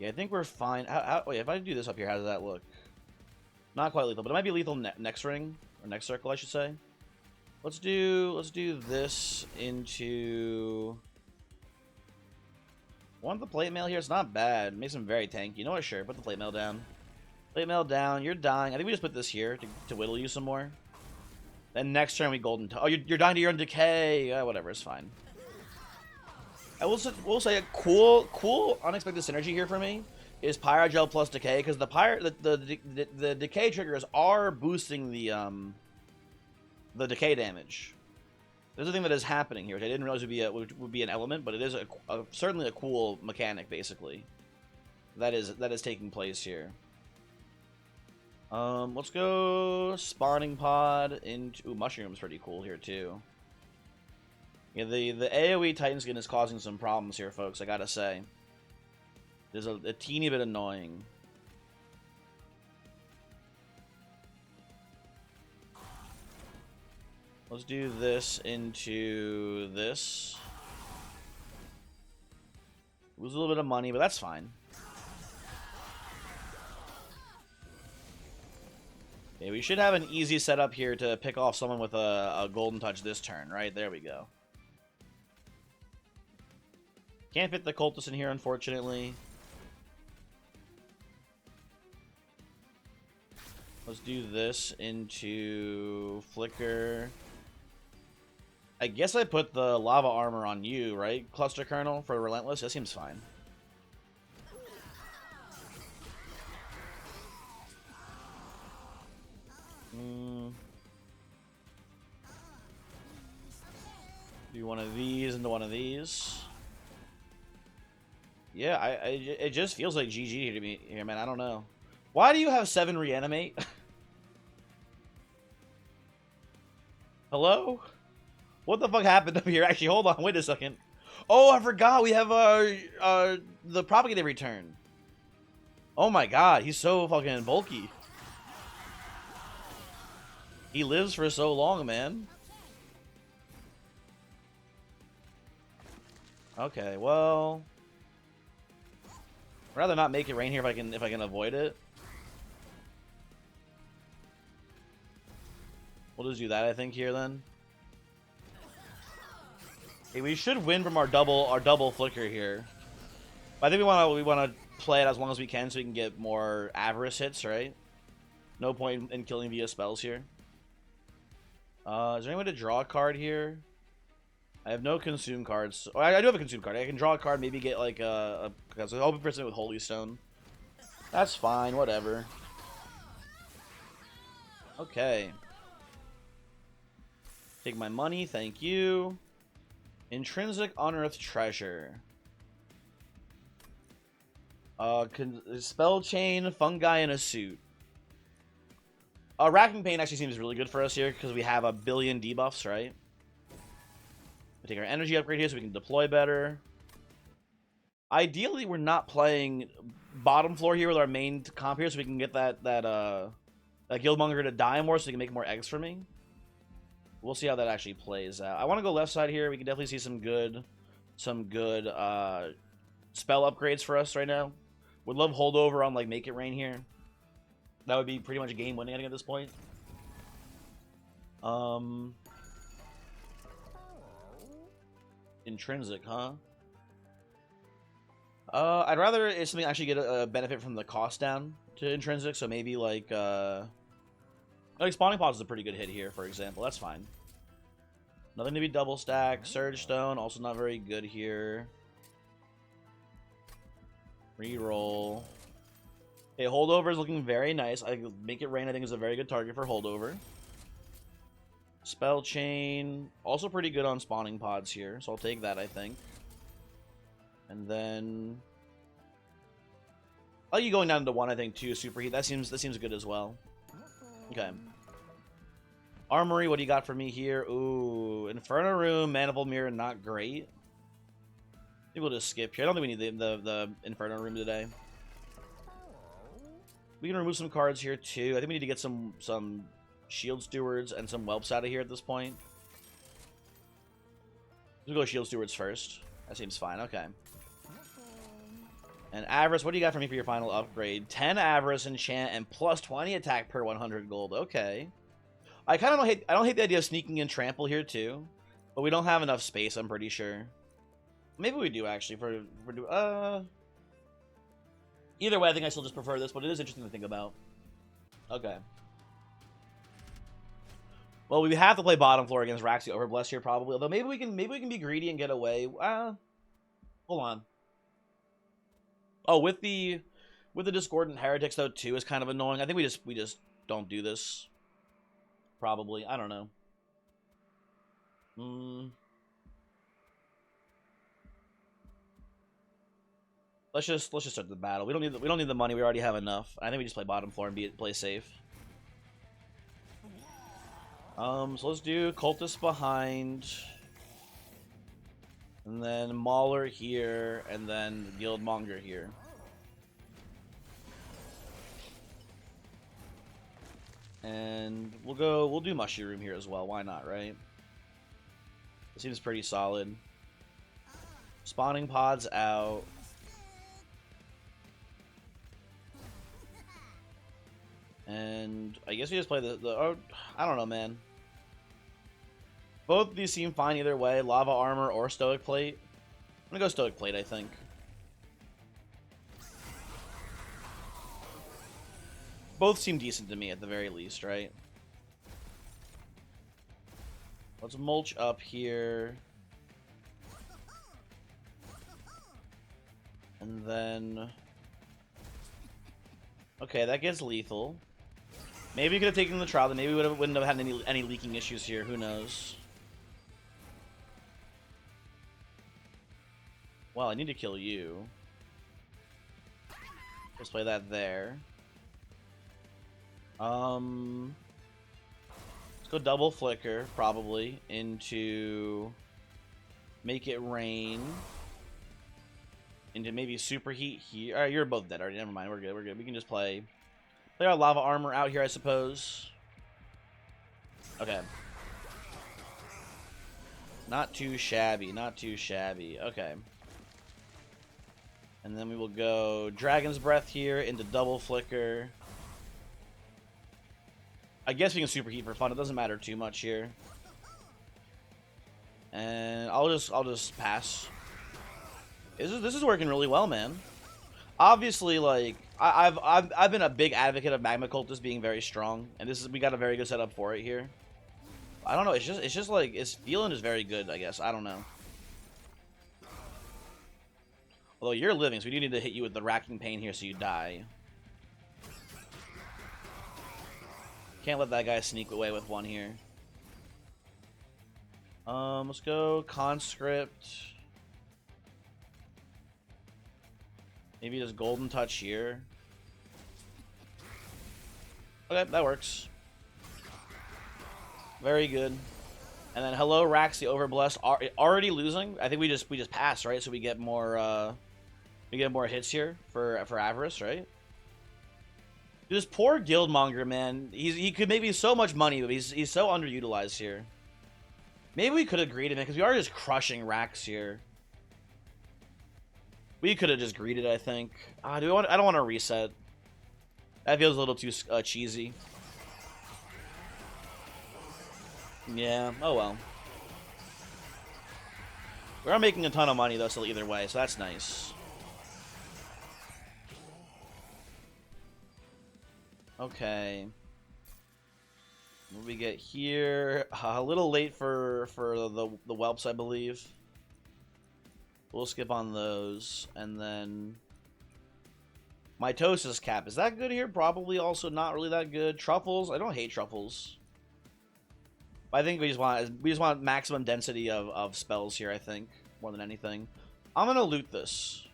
A: Yeah, I think we're fine. Wait, if I do this up here, how does that look? Not quite lethal, but it might be lethal next ring, or next circle, I should say. Let's do this into... Want the plate mail here? It's not bad. It makes him very tanky. You know what? Sure, put the plate mail down. Plate mail down. You're dying. I think we just put this here to whittle you some more. Then next turn we golden. Oh, you're dying to your own decay. Whatever, it's fine. I will say a cool unexpected synergy here for me is Pyrogel plus decay, because the decay triggers are boosting the decay damage. There's a thing that is happening here, which I didn't realize would be an element, but it is certainly a cool mechanic, basically. That is taking place here. Let's go spawning pod into... Ooh, mushroom's pretty cool here too. Yeah, the AoE Titan skin is causing some problems here, folks, I gotta say. There's a teeny bit annoying. Let's do this into this. Lose a little bit of money, but that's fine. Okay, we should have an easy setup here to pick off someone with a golden touch this turn, right? There we go. Can't fit the cultist in here, unfortunately. Let's do this into Flicker. I guess I put the lava armor on you, right? Cluster Kernel for Relentless? That seems fine. Do one of these into one of these. Yeah, it just feels like GG to me here, man. I don't know. Why do you have 7 reanimate? Hello? What the fuck happened up here? Actually, hold on. Wait a second. Oh, I forgot. We have the propagated return. Oh my god, he's so fucking bulky. He lives for so long, man. Okay, well, I'd rather not make it rain here if I can avoid it. We'll just do that, I think, here then. Okay, we should win from our double flicker here. But I think we wanna play it as long as we can so we can get more avarice hits, right? No point in killing via spells here. Is there any way to draw a card here? I have no consume cards. Oh, I do have a consume card. I can draw a card, maybe get like a open person with Holy Stone. That's fine, whatever. Okay. Take my money, thank you. Intrinsic Unearthed Treasure. Spell Chain, Fungi in a Suit. Racking Pain actually seems really good for us here because we have a billion debuffs, right? We take our energy upgrade here so we can deploy better. Ideally, we're not playing bottom floor here with our main comp here so we can get that Guildmonger to die more so he can make more eggs for me. We'll see how that actually plays out. I want to go left side here. We can definitely see some good spell upgrades for us right now. Would love holdover on like Make It Rain here. That would be pretty much game winning I think at this point. Intrinsic, huh? I'd rather if something actually get a benefit from the cost down to intrinsic, so maybe like spawning pods is a pretty good hit here, for example. That's fine. Nothing to be double stack. Surge Stone, also not very good here. Reroll. Okay, holdover is looking very nice. Make It Rain, I think, is a very good target for holdover. Spell Chain, also pretty good on spawning pods here, so I'll take that, I think. And then I like you going down to 1, I think, too. Superheat. That seems good as well. Okay. Armory, what do you got for me here? Ooh, Inferno Room, Manifold Mirror, not great. Maybe we'll just skip here. I don't think we need the Inferno Room today. We can remove some cards here too. I think we need to get some Shield Stewards and some Whelps out of here at this point. We'll go Shield Stewards first. That seems fine. Okay. And Avarice, what do you got for me for your final upgrade? 10 Avarice enchant and plus 20 attack per 100 gold. Okay. I kind of don't hate. I don't hate the idea of sneaking in Trample here too, but we don't have enough space. I'm pretty sure. Maybe we do actually. Either way, I think I still just prefer this, but it is interesting to think about. Okay. Well, we have to play bottom floor against Raxi Overbless here probably. Although maybe we can be greedy and get away. Hold on. Oh, with the Discordant Heretics though too is kind of annoying. I think we just don't do this. Probably. I don't know. Let's just start the battle. We don't need the money. We already have enough. I think we just play bottom floor and play safe. So let's do Cultist behind, and then Mauler here, and then Guildmonger here. And we'll do Mushroom here as well. Why not, right? It seems pretty solid. Spawning pods out. And I guess we just play oh, I don't know, man. Both of these seem fine either way. Lava Armor or Stoic Plate. I'm gonna go Stoic Plate, I think. Both seem decent to me at the very least, right? Let's mulch up here. And then... Okay, that gets lethal. Maybe we could have taken the trial, then maybe we wouldn't have had any leaking issues here. Who knows? Well, I need to kill you. Let's play that there. Let's go double flicker, probably, into Make It Rain. Into maybe Superheat here. Alright, you're both dead already. Never mind. We're good. We're good. We can just play our Lava Armor out here, I suppose. Okay. Not too shabby. Not too shabby. Okay. And then we will go Dragon's Breath here into double flicker. I guess we can Superheat for fun. It doesn't matter too much here. And I'll just pass. This is working really well, man. Obviously, like I've been a big advocate of Magma Cultist being very strong, and we got a very good setup for it here. I don't know. It's just like its feeling is very good. I guess I don't know. Although you're living, so we do need to hit you with the racking pain here, so you die. Can't let that guy sneak away with one here. Let's go Conscript. Maybe just Golden Touch here. Okay, that works. Very good. And then hello, Raxi Overblessed. Already losing. I think we just pass, right? So we get more hits here for Avarice, right? This poor Guildmonger, man. He could make me so much money, but he's so underutilized here. Maybe we could have greeted him because we are just crushing Rax here. We could have just greeted, I think. I don't want to reset. That feels a little too cheesy. Yeah. Oh well. We are making a ton of money though, still either way, so that's nice. Okay. What do we get here? A little late for the whelps, I believe. We'll skip on those, and then Mitosis Cap. Is that good here? Probably also not really that good. Truffles. I don't hate truffles. I think we just want maximum density of spells here. I think more than anything. I'm gonna loot this.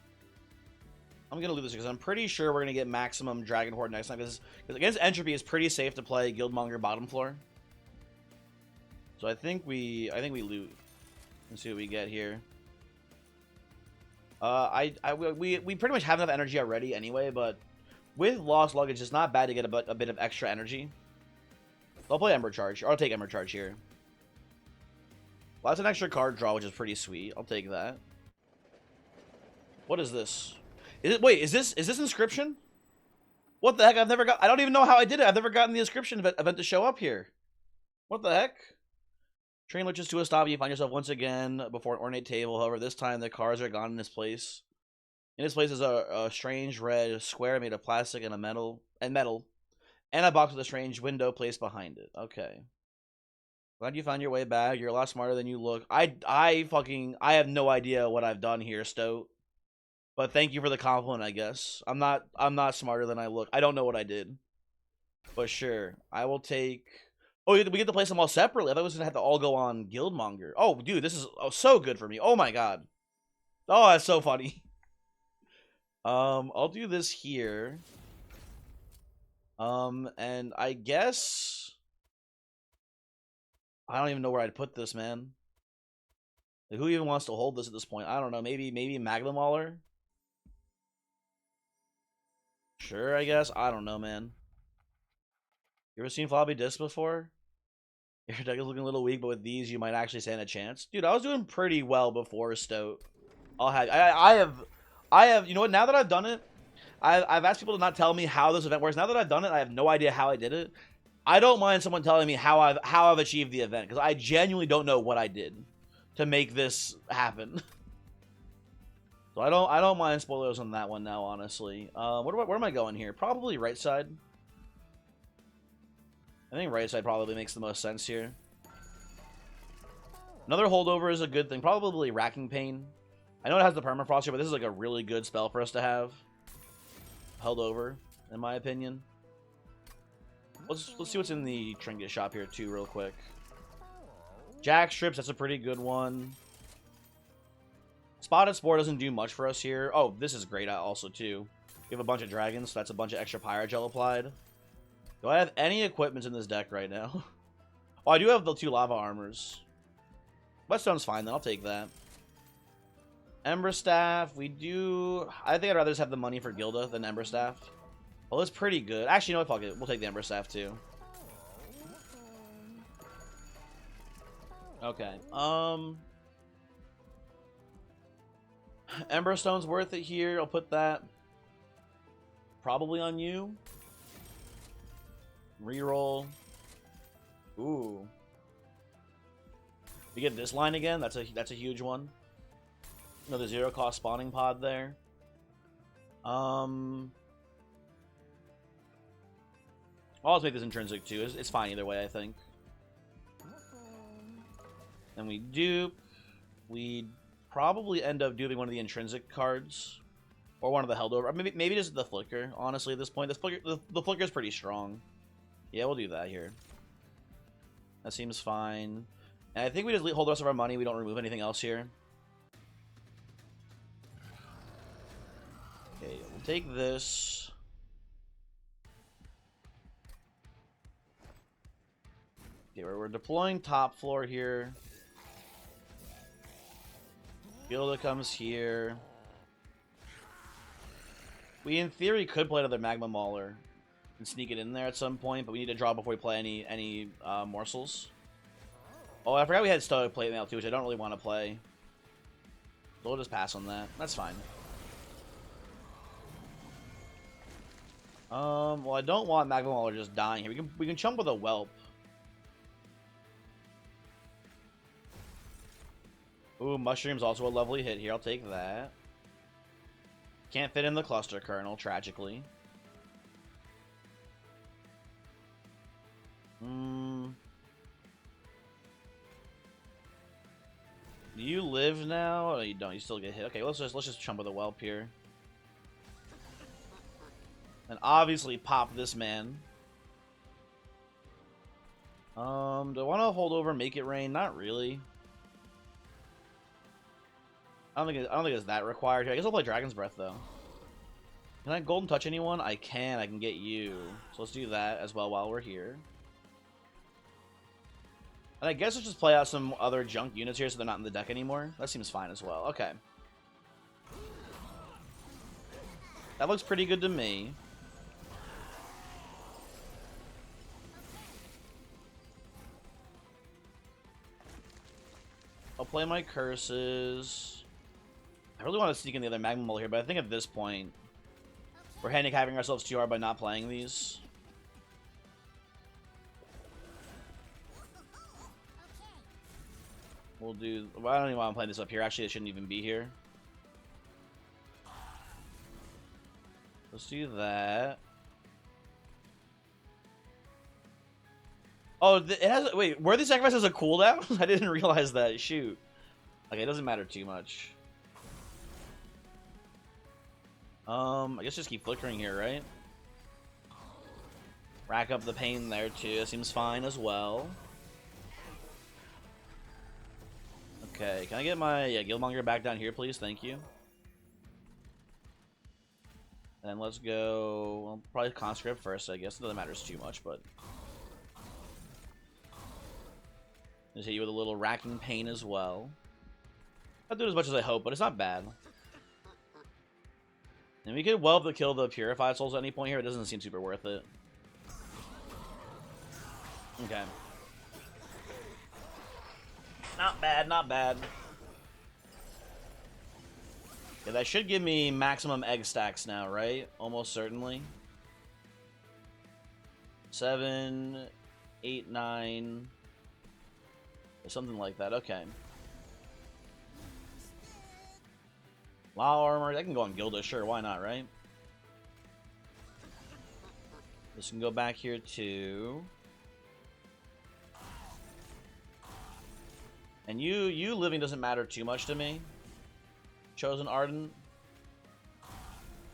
A: I'm gonna loot this because I'm pretty sure we're gonna get maximum Dragon Horde next time. Because against Entropy, it's pretty safe to play Guildmonger bottom floor. So I think we loot. Let's see what we get here. We pretty much have enough energy already anyway, but with Lost Luggage, it's not bad to get a bit of extra energy. I'll play Ember Charge. Or I'll take Ember Charge here. Well, that's an extra card draw, which is pretty sweet. I'll take that. What is this? Wait, is this Inscription? What the heck? I don't even know how I did it. I've never gotten the Inscription event to show up here. What the heck? Train lurches to a stop. You find yourself once again before an ornate table. However, this time the cards are gone in this place. In this place is a strange red square made of plastic and metal, and a box with a strange window placed behind it. Okay. Glad you found your way back. You're a lot smarter than you look. I have no idea what I've done here, Stoat. But thank you for the compliment, I guess. I'm not smarter than I look. I don't know what I did. But sure. I will take... Oh, we get to play them all separately. I thought we was going to have to all go on Guildmonger. Oh, dude, this is so good for me. Oh, my God. Oh, that's so funny. I'll do this here. And I guess... I don't even know where I'd put this, man. Like, who even wants to hold this at this point? I don't know. Maybe Magma Mauler? Sure, I guess. I don't know, man. You ever seen floppy disks before? Your deck is looking a little weak, but with these, you might actually stand a chance. Dude, I was doing pretty well before Stoat. I have. You know what? Now that I've done it, I've asked people to not tell me how this event works. Now that I've done it, I have no idea how I did it. I don't mind someone telling me how I've achieved the event, because I genuinely don't know what I did to make this happen. So I don't mind spoilers on that one now, honestly. Where am I going here? Probably right side. I think right side probably makes the most sense here. Another holdover is a good thing. Probably Racking Pain. I know it has the permafrost here, but this is like a really good spell for us to have held over, in my opinion. Let's see what's in the trinket shop here too, real quick. Jack strips, that's a pretty good one. Spotted Spore doesn't do much for us here. Oh, this is great also too. We have a bunch of dragons, so that's a bunch of extra Pyrogel applied. Do I have any equipment in this deck right now? Oh, I do have the 2 lava armors. Whetstone's fine, then I'll take that. Ember Staff, we do... I think I'd rather just have the money for Gilda than Ember Staff. Well, it's pretty good. Actually, you know what? Fuck it. We'll take the Ember Staff, too. Okay. Ember Stone's worth it here. I'll put that probably on you. Reroll. Ooh. We get this line again. That's a huge one. Another 0 cost spawning pod there. I'll just make this intrinsic too. It's fine either way, I think. Then we dupe. We probably end up duping one of the intrinsic cards, or one of the held over. Maybe just the flicker. Honestly, at this point, the flicker is pretty strong. Yeah, we'll do that here. That seems fine. And I think we just hold the rest of our money. We don't remove anything else here. Okay, we'll take this. Okay, we're deploying top floor here. Gilda comes here. We, in theory, could play another Magma Mauler and sneak it in there at some point, but we need to draw before we play any morsels. Oh, I forgot we had Stoic Plate Mail too, which I don't really want to play. So we'll just pass on that. That's fine. Well, I don't want Magma Mauler just dying here. We can chump with a Whelp. Ooh, Mushroom's also a lovely hit here. I'll take that. Can't fit in the Cluster Kernel, tragically. Do you live now? Oh, you don't. You still get hit. Okay, let's just chump with a Whelp here. And obviously pop this man. Do I want to hold over, make it rain? Not really. I don't think it's that required here. I guess I'll play Dragon's Breath though. Can I Golden Touch anyone? I can. I can get you. So let's do that as well while we're here. And I guess let's just play out some other junk units here so they're not in the deck anymore. That seems fine as well. Okay. That looks pretty good to me. I'll play my curses. I really want to sneak in the other Magma Mole here, but I think at this point, we're handicapping ourselves too hard by not playing these. We'll do... Well, I don't even want to play this up here. Actually, it shouldn't even be here. Let's do that. Oh, it has... Wait, Worthy Sacrifice has a cooldown? I didn't realize that. Shoot. Okay, it doesn't matter too much. I guess just keep flickering here, right? Rack up the pain there, too. It seems fine as well. Okay, can I get my Guildmonger back down here, please? Thank you. And let's go... Well, probably Conscript first, I guess. It doesn't matter too much, but... Just hit you with a little Racking Pain as well. Not doing as much as I hope, but it's not bad. And we could well kill the Purified Souls at any point here. It doesn't seem super worth it. Okay. Not bad, not bad. Yeah, that should give me maximum egg stacks now, right? Almost certainly. 7, 8, 9... Something like that, okay. Law Armor, that can go on Gilda, sure, why not, right? This can go back here too. And you living doesn't matter too much to me. Chosen Ardent.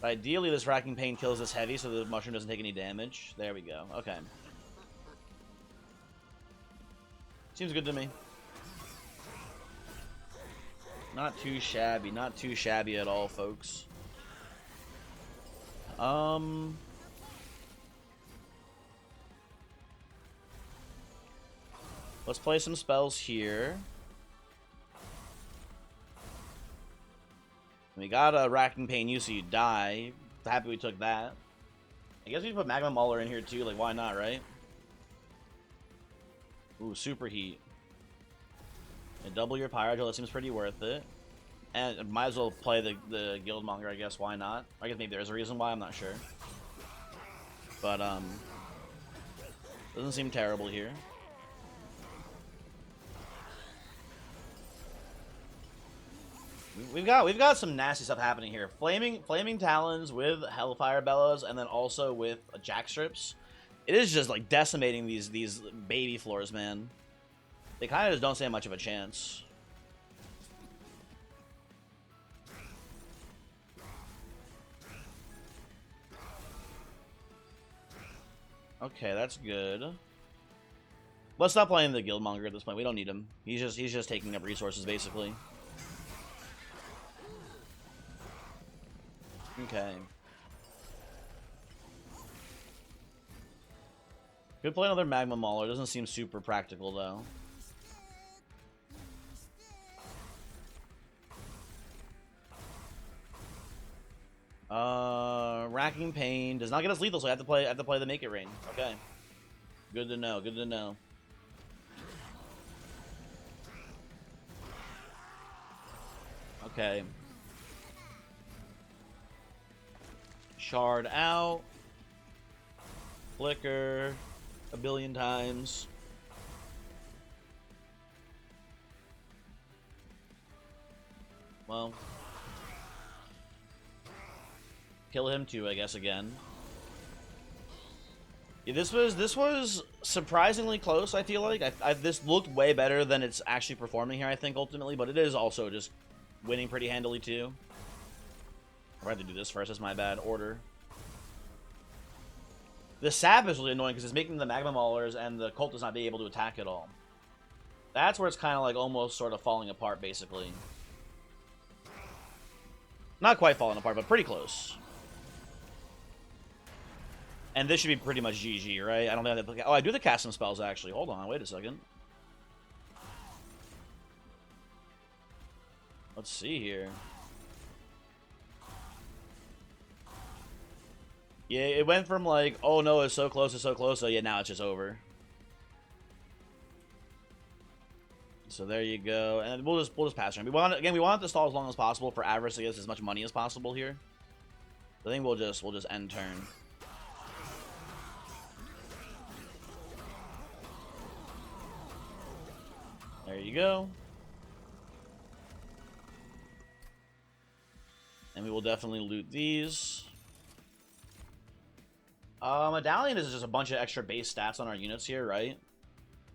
A: But ideally this Racking Pain kills this heavy so the mushroom doesn't take any damage. There we go, okay. Seems good to me. Not too shabby, not too shabby at all, folks. Let's play some spells here. We got a Racking Pain you so you die. Happy we took that. I guess we put Magma Mauler in here too, like why not, right? Ooh, Superheat. And double your Pyro, that seems pretty worth it. And might as well play the Guildmonger, I guess, why not? I guess maybe there's a reason why, I'm not sure. But, doesn't seem terrible here. We've got some nasty stuff happening here. Flaming Talons with Hellfire Bellows, and then also with Jackstrips. It is just, like, decimating these baby floors, man. They kind of just don't stand much of a chance. Okay, that's good. Let's stop playing the Guildmonger at this point. We don't need him. He's just taking up resources, basically. Okay. Could play another Magma Mauler. Doesn't seem super practical, though. Racking Pain does not get us lethal, so I have to play the Make It Rain. Okay. Good to know, good to know. Okay. Shard out. Flicker a billion times. Well, kill him too, I guess, again. Yeah, this was surprisingly close, I feel like. This looked way better than it's actually performing here, I think, ultimately, but it is also just winning pretty handily, too. I'd rather do this first, that's my bad order. The Sap is really annoying because it's making the Magma Maulers and the Cultists not be able to attack at all. That's where it's kind of like almost sort of falling apart, basically. Not quite falling apart, but pretty close. And this should be pretty much GG, right? I don't think I have to... Oh, I do have to cast some spells, actually. Hold on, wait a second. Let's see here. Yeah, it went from like, oh no, it's so close, so yeah, now it's just over. So there you go, and we'll just pass turn. We want it to stall as long as possible for Avarice to get us as much money as possible here. I think we'll just end turn. There you go. And we will definitely loot these. Medallion is just a bunch of extra base stats on our units here, right?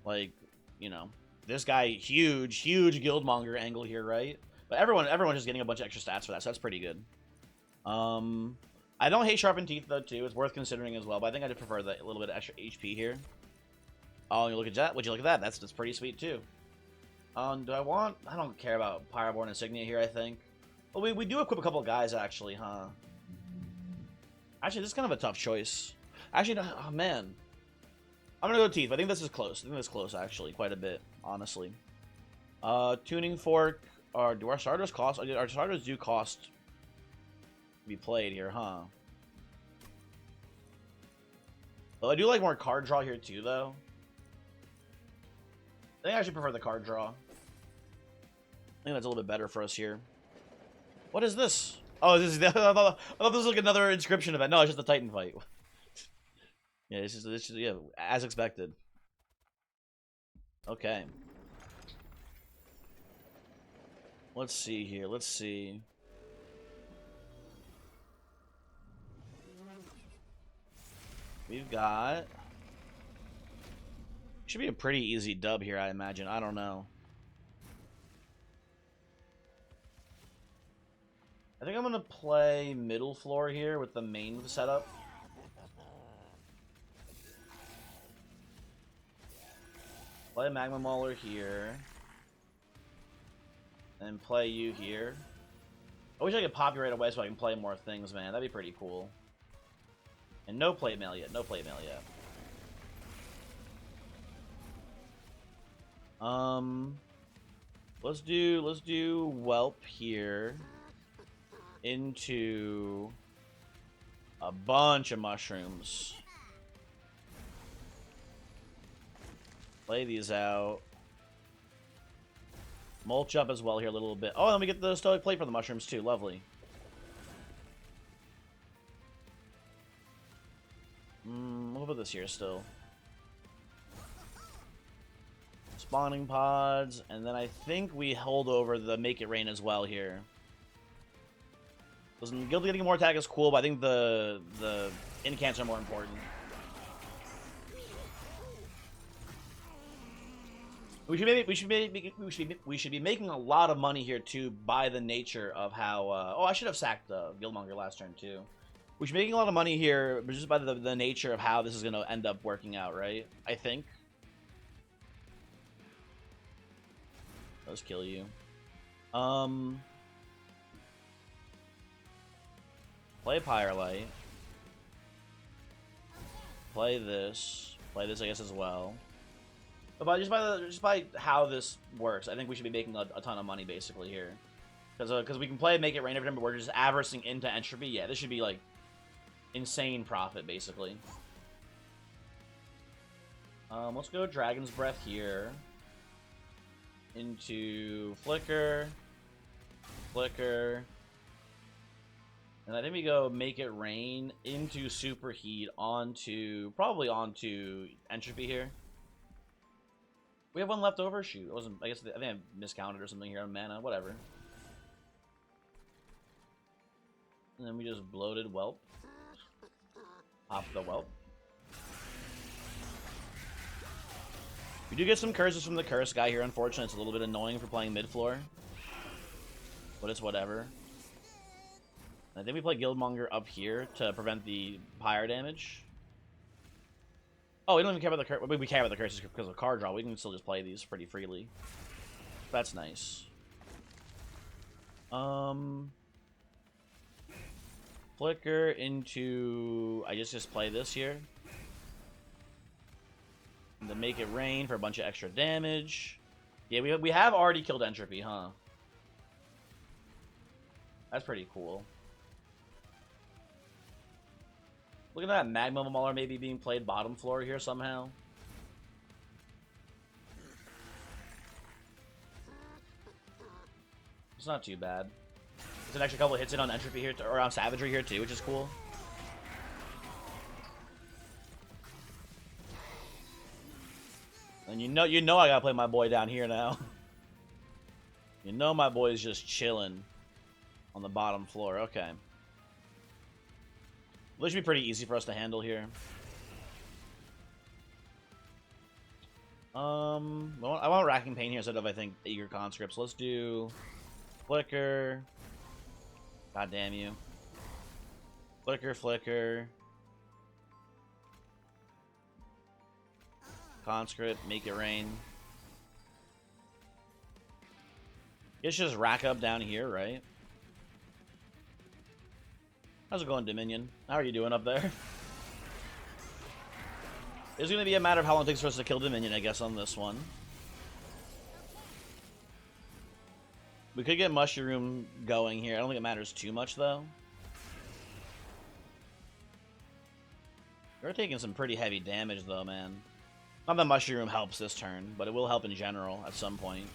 A: Like, you know, this guy, huge Guildmonger angle here, right? But everyone's just getting a bunch of extra stats for that, so that's pretty good. I don't hate Sharpened Teeth, though, too. It's worth considering as well, but I think I just prefer the little bit of extra HP here. Oh, you look at that? Would you look at that? That's pretty sweet, too. Do I want... I don't care about Pyroborn Insignia here, I think. Well, we do equip a couple of guys, actually, huh? Actually, this is kind of a tough choice. Actually, no, oh, man. I'm gonna go Teeth. I think this is close. I think this is close, actually, quite a bit, honestly. Tuning Fork. Do our starters cost... Our starters do cost... to be played here, huh? Well, I do like more card draw here, too, though. I think I actually prefer the card draw. I think that's a little bit better for us here. What is this? Oh, this is I thought this was like another inscription event. No, it's just a Titan fight. Yeah, this is yeah, as expected. Okay. Let's see here. Let's see. We've got... Should be a pretty easy dub here, I imagine. I don't know. I think I'm going to play middle floor here with the main setup. Play Magma Mauler here. And play you here. I wish I could pop you right away so I can play more things, man. That'd be pretty cool. And no plate mail yet. No plate mail yet. Let's do Whelp here into a bunch of mushrooms. Play these out. Mulch up as well here a little bit. Oh, and we get the Stoic Plate for the mushrooms too. Lovely. What about this here still? Spawning pods, and then I think we hold over the Make It Rain as well here. Listen, Gilda getting more attack is cool, but I think the incants are more important. We should be making a lot of money here too by the nature of how. Oh, I should have sacked Guildmonger last turn too. We should be making a lot of money here just by the nature of how this is going to end up working out, right? I think. Let's kill you. Play Pyrelight. Play this, I guess, as well. But just by how this works, I think we should be making a ton of money basically here, because we can play Make It Rain every time, but we're just aversing into Entropy. Yeah, this should be like insane profit basically. Let's go Dragon's Breath here. Into Flicker, and I think we go Make It Rain into Superheat probably onto Entropy here. We have one left over. Shoot, it wasn't. I guess I think I miscounted or something here on mana. Whatever. And then we just bloated Whelp. Pop the Whelp. We do get some curses from the curse guy here, unfortunately. It's a little bit annoying for playing mid-floor. But it's whatever. I think we play Guildmonger up here to prevent the pyre damage. Oh, we don't even care about the curse. We care about the curses because of card draw. We can still just play these pretty freely. That's nice. Flicker into... I just play this here. And then make it rain for a bunch of extra damage. Yeah, we have already killed Entropy, huh? That's pretty cool. Look at that Magma Mauler maybe being played bottom floor here somehow. It's not too bad. There's an extra couple of hits in on Entropy here, or on Savagery here too, which is cool. And you know I gotta play my boy down here now. You know my boy's just chilling on the bottom floor. Okay. This should be pretty easy for us to handle here. I want Racking Pain here instead of, I think, Eager Conscripts. Let's do Flicker. God damn you. Flicker, Flicker. Conscript, make it rain. It's just rack up down here, right? How's it going, Dominion? How are you doing up there? It's going to be a matter of how long it takes for us to kill Dominion, I guess, on this one. We could get Mushroom going here. I don't think it matters too much, though. We're taking some pretty heavy damage, though, man. Not that Mushroom helps this turn, but it will help in general at some point.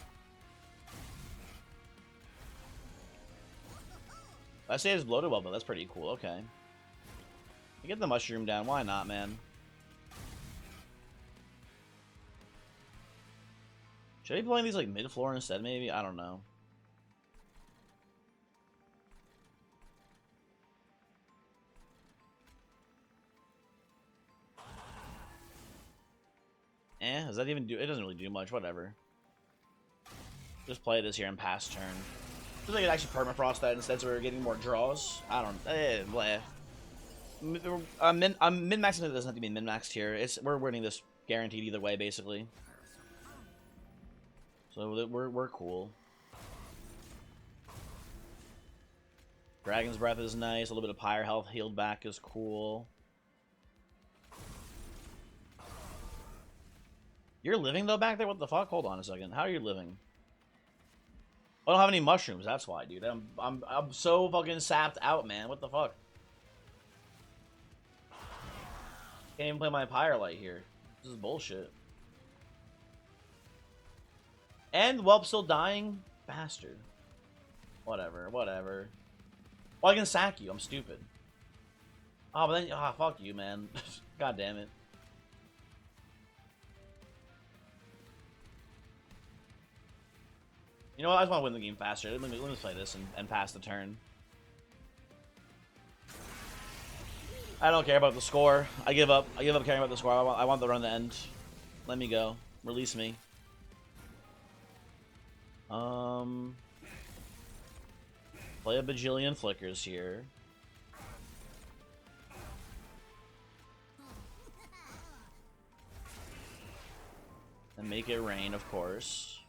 A: I say it's bloated well, but that's pretty cool. Okay. Get the Mushroom down. Why not, man? Should I be playing these like mid-floor instead, maybe? I don't know. Does that even do... It doesn't really do much. Whatever. Just play this here and pass turn. Just like it actually permafrost that instead, so we're getting more draws. I don't... bleh. I'm min-maxing it. It doesn't have to be min-maxed here. We're winning this guaranteed either way, basically. So we're cool. Dragon's Breath is nice. A little bit of Pyre health healed back is cool. You're living though back there? What the fuck? Hold on a second. How are you living? I don't have any mushrooms. That's why, dude. I'm so fucking sapped out, man. What the fuck? Can't even play my Pyre Light here. This is bullshit. And Whelp still dying? Bastard. Whatever, whatever. Well, I can sack you. I'm stupid. Oh, but then... Ah, fuck you, man. God damn it. You know what? I just want to win the game faster. Let me play this and pass the turn. I don't care about the score. I give up. I give up caring about the score. I want the run to end. Let me go. Release me. Play a bajillion flickers here. And make it rain, of course.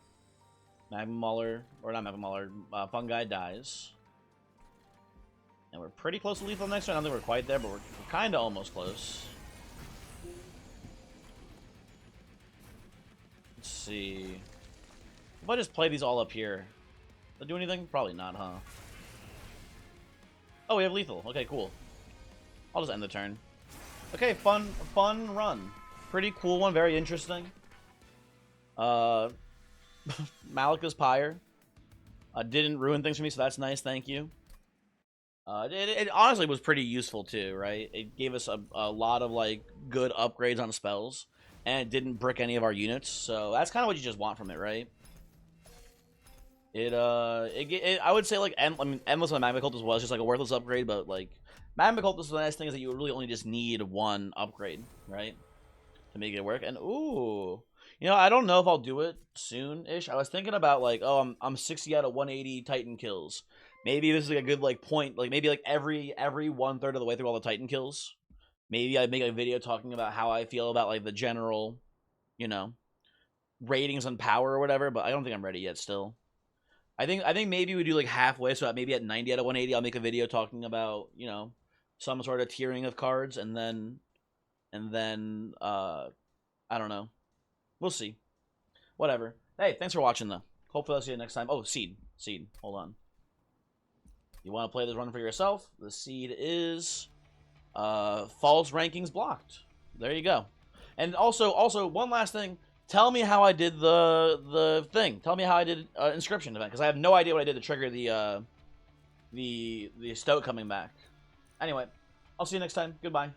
A: Magma Mauler, or not Magma Mauler, Fungi dies. And we're pretty close to lethal next turn. I don't think we're quite there, but we're kind of almost close. Let's see. If I just play these all up here, does it do anything? Probably not, huh? Oh, we have lethal. Okay, cool. I'll just end the turn. Okay, fun run. Pretty cool one, very interesting. Malika's Pyre. Didn't ruin things for me, so that's nice, thank you. It honestly was pretty useful too, right? It gave us a lot of like good upgrades on spells, and it didn't brick any of our units, so that's kind of what you just want from it, right? I would say like Endless on Magma Cultist was just like a worthless upgrade, but like Magma Cultist, the nice thing is that you really only just need one upgrade, right, to make it work. And ooh, you know, I don't know if I'll do it soon-ish. I was thinking about like, oh, I'm 60 out of 180 Titan kills. Maybe this is like a good like point, like maybe like every 1/3 of the way through all the Titan kills, maybe I make a video talking about how I feel about like the general, you know, ratings on power or whatever. But I don't think I'm ready yet. Still, I think maybe we do like halfway. So maybe at 90 out of 180, I'll make a video talking about, you know, some sort of tiering of cards, and then I don't know. We'll see. Whatever. Hey, thanks for watching though. Hopefully I'll see you next time. Oh, seed. Hold on. You want to play this run for yourself? The seed is false rankings blocked. There you go. And also one last thing. Tell me how I did the thing. Tell me how I did inscription event, because I have no idea what I did to trigger the stoat coming back. Anyway, I'll see you next time. Goodbye.